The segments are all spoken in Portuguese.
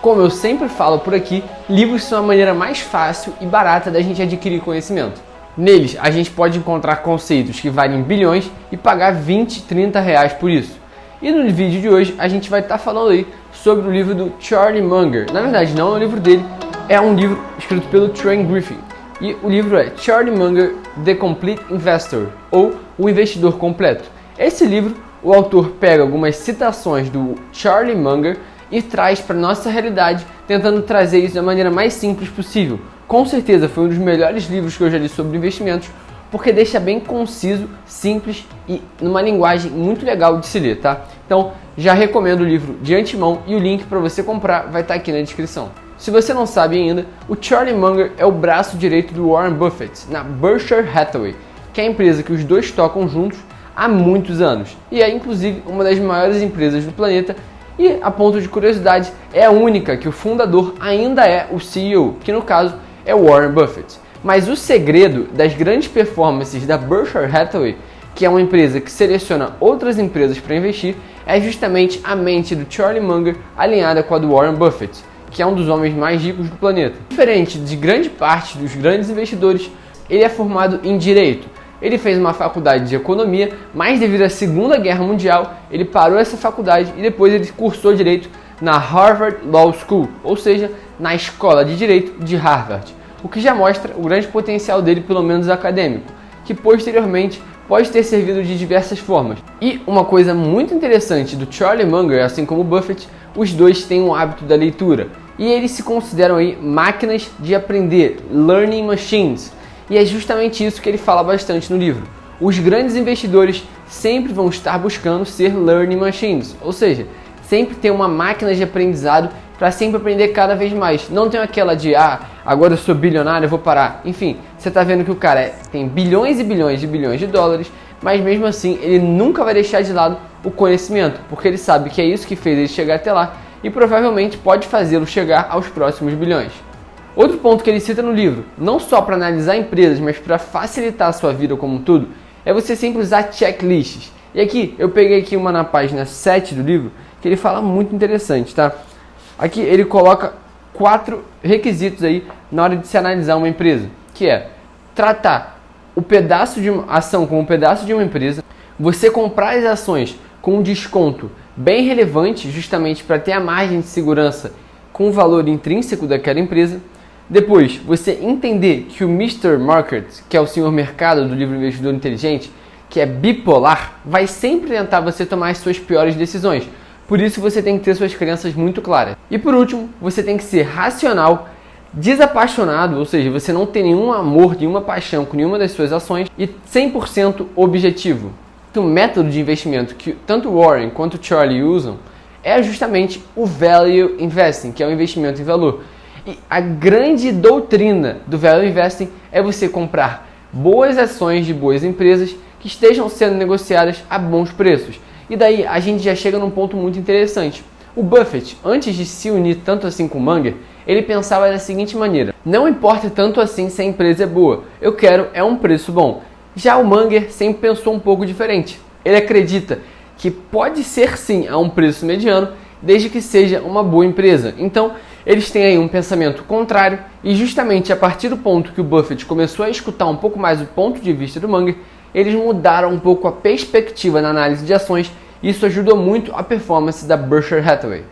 Como eu sempre falo por aqui, livros são a maneira mais fácil e barata da gente adquirir conhecimento. Neles, a gente pode encontrar conceitos que valem bilhões e pagar 20, 30 reais por isso. E no vídeo de hoje, a gente vai estar falando aí sobre o livro do Charlie Munger. Na verdade, não é um livro dele, é um livro escrito pelo Trent Griffin. E o livro é Charlie Munger, The Complete Investor, ou O Investidor Completo. Esse livro, o autor pega algumas citações do Charlie Munger e traz para nossa realidade, tentando trazer isso da maneira mais simples possível. Com certeza foi um dos melhores livros que eu já li sobre investimentos, porque deixa bem conciso, simples e numa linguagem muito legal de se ler, tá? Então, já recomendo o livro de antemão e o link para você comprar vai estar aqui na descrição. Se você não sabe ainda, o Charlie Munger é o braço direito do Warren Buffett na Berkshire Hathaway, que é a empresa que os dois tocam juntos há muitos anos e é inclusive uma das maiores empresas do planeta. E, a ponto de curiosidade, é a única que o fundador ainda é o CEO, que no caso é o Warren Buffett. Mas o segredo das grandes performances da Berkshire Hathaway, que é uma empresa que seleciona outras empresas para investir, é justamente a mente do Charlie Munger alinhada com a do Warren Buffett, que é um dos homens mais ricos do planeta. Diferente de grande parte dos grandes investidores, ele é formado em Direito. Ele fez uma faculdade de economia, mas devido à Segunda Guerra Mundial, ele parou essa faculdade e depois ele cursou Direito na Harvard Law School, ou seja, na Escola de Direito de Harvard, o que já mostra o grande potencial dele, pelo menos acadêmico, que posteriormente pode ter servido de diversas formas. E uma coisa muito interessante do Charlie Munger, assim como o Buffett, os dois têm um hábito da leitura, e eles se consideram aí máquinas de aprender, learning machines. E é justamente isso que ele fala bastante no livro. Os grandes investidores sempre vão estar buscando ser learning machines, ou seja, sempre ter uma máquina de aprendizado para sempre aprender cada vez mais. Não tem aquela de, agora eu sou bilionário, eu vou parar. Enfim, você está vendo que o cara tem bilhões e bilhões de dólares, mas mesmo assim ele nunca vai deixar de lado o conhecimento, porque ele sabe que é isso que fez ele chegar até lá e provavelmente pode fazê-lo chegar aos próximos bilhões. Outro ponto que ele cita no livro, não só para analisar empresas, mas para facilitar a sua vida como um todo, é você sempre usar checklists. E aqui, eu peguei aqui uma na página 7 do livro, que ele fala muito interessante, tá? Aqui ele coloca 4 requisitos aí na hora de se analisar uma empresa, que é tratar o pedaço de uma ação como um pedaço de uma empresa, você comprar as ações com um desconto bem relevante, justamente para ter a margem de segurança com o valor intrínseco daquela empresa. Depois, você entender que o Mr. Market, que é o senhor mercado do livro Investidor Inteligente, que é bipolar, vai sempre tentar você tomar as suas piores decisões. Por isso você tem que ter suas crenças muito claras. E por último, você tem que ser racional, desapaixonado, ou seja, você não tem nenhum amor, nenhuma paixão com nenhuma das suas ações e 100% objetivo. O método de investimento que tanto Warren quanto Charlie usam é justamente o Value Investing, que é o investimento em valor. E a grande doutrina do Value Investing é você comprar boas ações de boas empresas que estejam sendo negociadas a bons preços. E daí a gente já chega num ponto muito interessante. O Buffett, antes de se unir tanto assim com o Munger, ele pensava da seguinte maneira: não importa tanto assim se a empresa é boa, eu quero é um preço bom. Já o Munger sempre pensou um pouco diferente. Ele acredita que pode ser sim a um preço mediano, desde que seja uma boa empresa. Então, eles têm aí um pensamento contrário e justamente a partir do ponto que o Buffett começou a escutar um pouco mais o ponto de vista do Munger, eles mudaram um pouco a perspectiva na análise de ações e isso ajudou muito a performance da Berkshire Hathaway.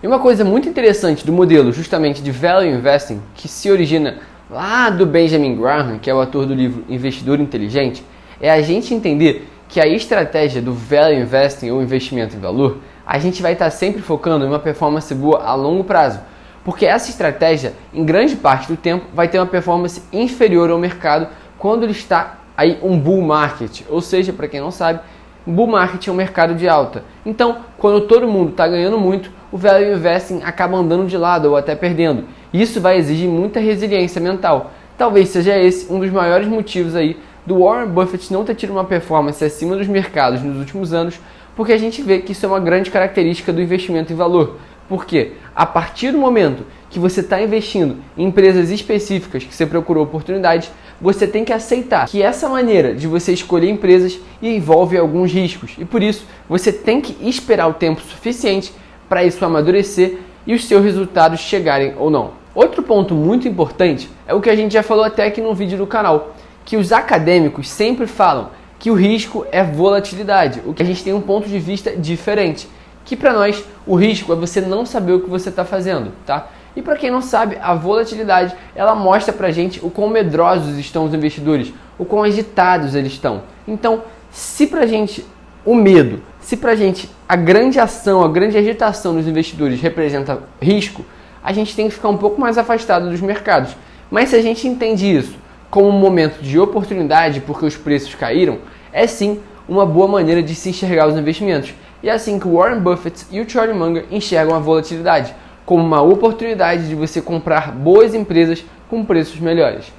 E uma coisa muito interessante do modelo justamente de Value Investing, que se origina lá do Benjamin Graham, que é o autor do livro Investidor Inteligente, é a gente entender que a estratégia do Value Investing ou investimento em valor, a gente vai estar sempre focando em uma performance boa a longo prazo, porque essa estratégia, em grande parte do tempo, vai ter uma performance inferior ao mercado quando ele está aí um bull market, ou seja, para quem não sabe, bull market é um mercado de alta. Então, quando todo mundo está ganhando muito, o Value Investing acaba andando de lado ou até perdendo. Isso vai exigir muita resiliência mental. Talvez seja esse um dos maiores motivos aí do Warren Buffett não ter tido uma performance acima dos mercados nos últimos anos, porque a gente vê que isso é uma grande característica do investimento em valor. Porque a partir do momento que você está investindo em empresas específicas que você procurou oportunidades, você tem que aceitar que essa maneira de você escolher empresas envolve alguns riscos. E por isso, você tem que esperar o tempo suficiente para isso amadurecer e os seus resultados chegarem ou não. Outro ponto muito importante é o que a gente já falou até aqui no vídeo do canal, que os acadêmicos sempre falam que o risco é volatilidade, o que a gente tem um ponto de vista diferente, que para nós o risco é você não saber o que você está fazendo, tá? E para quem não sabe, a volatilidade, ela mostra pra gente o quão medrosos estão os investidores, o quão agitados eles estão. Então, se pra gente o medo, se pra gente a grande ação, a grande agitação dos investidores representa risco, a gente tem que ficar um pouco mais afastado dos mercados. Mas se a gente entende isso como um momento de oportunidade porque os preços caíram, é sim uma boa maneira de se enxergar os investimentos. E é assim que o Warren Buffett e o Charlie Munger enxergam a volatilidade, como uma oportunidade de você comprar boas empresas com preços melhores.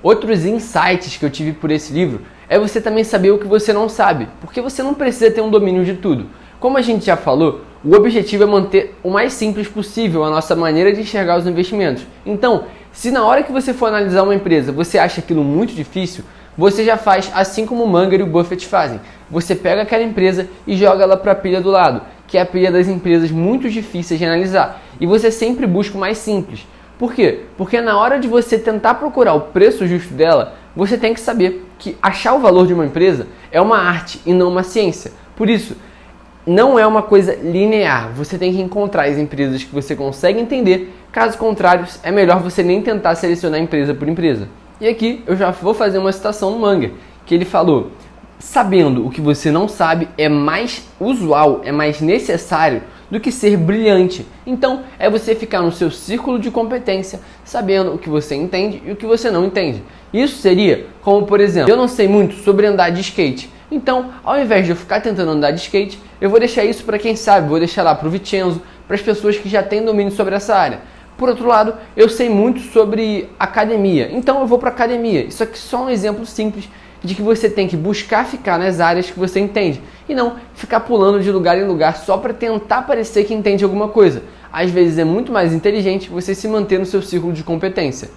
Outros insights que eu tive por esse livro é você também saber o que você não sabe, porque você não precisa ter um domínio de tudo. Como a gente já falou, o objetivo é manter o mais simples possível a nossa maneira de enxergar os investimentos. Então, se na hora que você for analisar uma empresa você acha aquilo muito difícil, você já faz assim como o Munger e o Buffett fazem. Você pega aquela empresa e joga ela para a pilha do lado, que é a pilha das empresas muito difíceis de analisar. E você sempre busca o mais simples. Por quê? Porque na hora de você tentar procurar o preço justo dela, você tem que saber que achar o valor de uma empresa é uma arte e não uma ciência. Por isso, não é uma coisa linear. Você tem que encontrar as empresas que você consegue entender. Caso contrário, é melhor você nem tentar selecionar empresa por empresa. E aqui eu já vou fazer uma citação do Munger, que ele falou: sabendo o que você não sabe é mais usual, é mais necessário do que ser brilhante. Então, é você ficar no seu círculo de competência, sabendo o que você entende e o que você não entende. Isso seria como, por exemplo, eu não sei muito sobre andar de skate. Então, ao invés de eu ficar tentando andar de skate, eu vou deixar isso para quem sabe, vou deixar lá para o Vincenzo, para as pessoas que já têm domínio sobre essa área. Por outro lado, eu sei muito sobre academia, então eu vou para academia. Isso aqui é só um exemplo simples de que você tem que buscar ficar nas áreas que você entende e não ficar pulando de lugar em lugar só para tentar parecer que entende alguma coisa. Às vezes é muito mais inteligente você se manter no seu círculo de competência.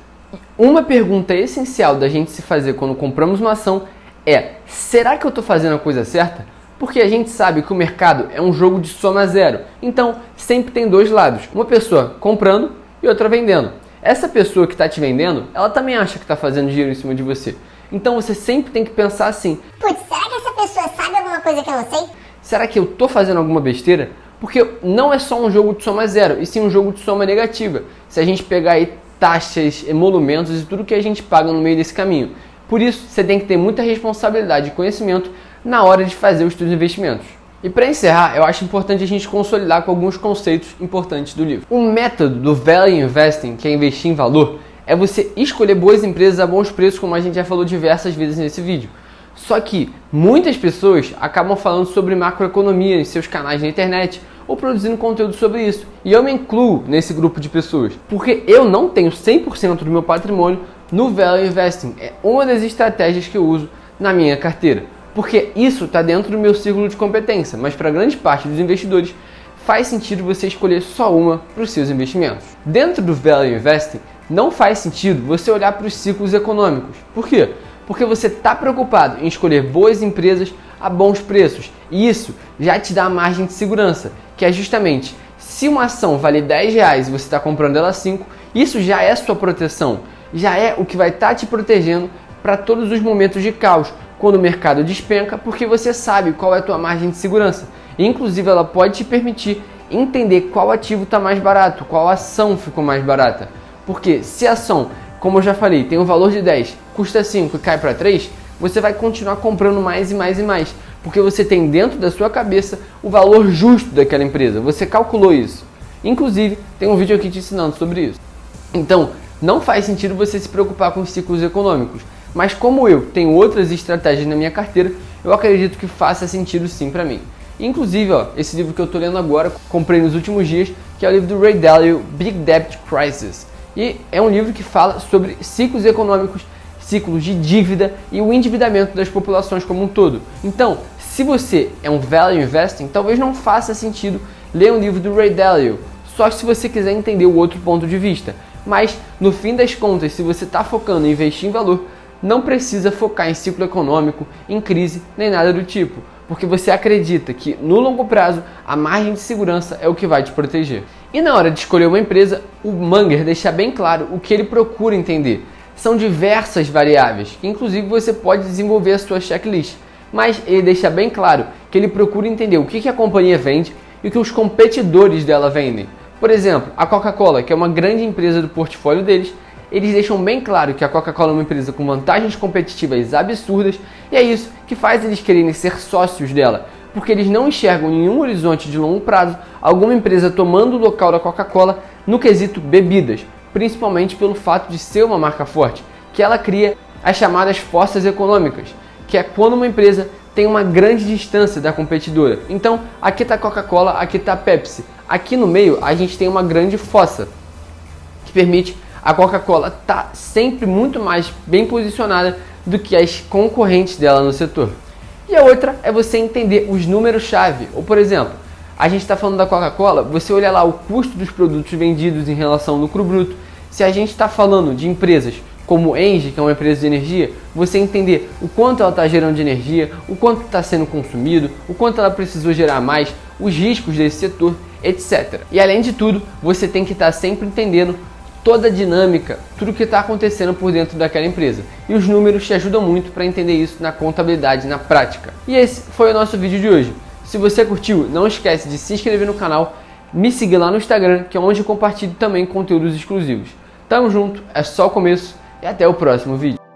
Uma pergunta essencial da gente se fazer quando compramos uma ação é: será que eu estou fazendo a coisa certa? Porque a gente sabe que o mercado é um jogo de soma zero, então sempre tem dois lados, uma pessoa comprando e outra vendendo. Essa pessoa que está te vendendo, ela também acha que está fazendo dinheiro em cima de você. Então você sempre tem que pensar assim: putz, será que essa pessoa sabe alguma coisa que eu não sei? Será que eu estou fazendo alguma besteira? Porque não é só um jogo de soma zero, e sim um jogo de soma negativa. Se a gente pegar aí taxas, emolumentos e tudo que a gente paga no meio desse caminho. Por isso, você tem que ter muita responsabilidade e conhecimento na hora de fazer os seus investimentos. E para encerrar, eu acho importante a gente consolidar com alguns conceitos importantes do livro. O método do Value Investing, que é investir em valor, é você escolher boas empresas a bons preços, como a gente já falou diversas vezes nesse vídeo. Só que muitas pessoas acabam falando sobre macroeconomia em seus canais na internet ou produzindo conteúdo sobre isso. E eu me incluo nesse grupo de pessoas, porque eu não tenho 100% do meu patrimônio no Value Investing. É uma das estratégias que eu uso na minha carteira. Porque isso está dentro do meu círculo de competência, mas para grande parte dos investidores faz sentido você escolher só uma para os seus investimentos. Dentro do Value Investing, não faz sentido você olhar para os ciclos econômicos. Por quê? Porque você está preocupado em escolher boas empresas a bons preços. E isso já te dá a margem de segurança, que é justamente, se uma ação vale R$10 e você está comprando ela a 5, isso já é sua proteção, já é o que vai estar te protegendo para todos os momentos de caos, quando o mercado despenca, porque você sabe qual é a tua margem de segurança. Inclusive, ela pode te permitir entender qual ativo está mais barato, qual ação ficou mais barata. Porque se a ação, como eu já falei, tem um valor de 10, custa 5 e cai para 3, você vai continuar comprando mais e mais e mais, porque você tem dentro da sua cabeça o valor justo daquela empresa, você calculou isso. Inclusive, tem um vídeo aqui te ensinando sobre isso. Então, não faz sentido você se preocupar com os ciclos econômicos. Mas como eu tenho outras estratégias na minha carteira, eu acredito que faça sentido sim para mim. Inclusive, esse livro que eu estou lendo agora, comprei nos últimos dias, que é o livro do Ray Dalio, Big Debt Crisis. E é um livro que fala sobre ciclos econômicos, ciclos de dívida e o endividamento das populações como um todo. Então, se você é um value investing, talvez não faça sentido ler um livro do Ray Dalio, só se você quiser entender o outro ponto de vista. Mas, no fim das contas, se você está focando em investir em valor, não precisa focar em ciclo econômico, em crise, nem nada do tipo, porque você acredita que no longo prazo a margem de segurança é o que vai te proteger. E na hora de escolher uma empresa, o Munger deixa bem claro o que ele procura entender. São diversas variáveis, que inclusive você pode desenvolver a sua checklist, mas ele deixa bem claro que ele procura entender o que a companhia vende e o que os competidores dela vendem. Por exemplo, a Coca-Cola, que é uma grande empresa do portfólio deles, eles deixam bem claro que a Coca-Cola é uma empresa com vantagens competitivas absurdas e é isso que faz eles quererem ser sócios dela, porque eles não enxergam em nenhum horizonte de longo prazo alguma empresa tomando o local da Coca-Cola no quesito bebidas, principalmente pelo fato de ser uma marca forte, que ela cria as chamadas forças econômicas, que é quando uma empresa tem uma grande distância da competidora. Então, aqui está a Coca-Cola, aqui está a Pepsi. Aqui no meio, a gente tem uma grande fossa, que permite a Coca-Cola estar sempre muito mais bem posicionada do que as concorrentes dela no setor. E a outra é você entender os números-chave. Ou, por exemplo, a gente está falando da Coca-Cola, você olha lá o custo dos produtos vendidos em relação ao lucro bruto. Se a gente está falando de empresas como Engie, que é uma empresa de energia, você entender o quanto ela está gerando de energia, o quanto está sendo consumido, o quanto ela precisou gerar mais, os riscos desse setor, etc. E além de tudo, você tem que estar sempre entendendo toda a dinâmica, tudo o que está acontecendo por dentro daquela empresa. E os números te ajudam muito para entender isso na contabilidade, na prática. E esse foi o nosso vídeo de hoje. Se você curtiu, não esquece de se inscrever no canal, me seguir lá no Instagram, que é onde eu compartilho também conteúdos exclusivos. Tamo junto, é só o começo e até o próximo vídeo.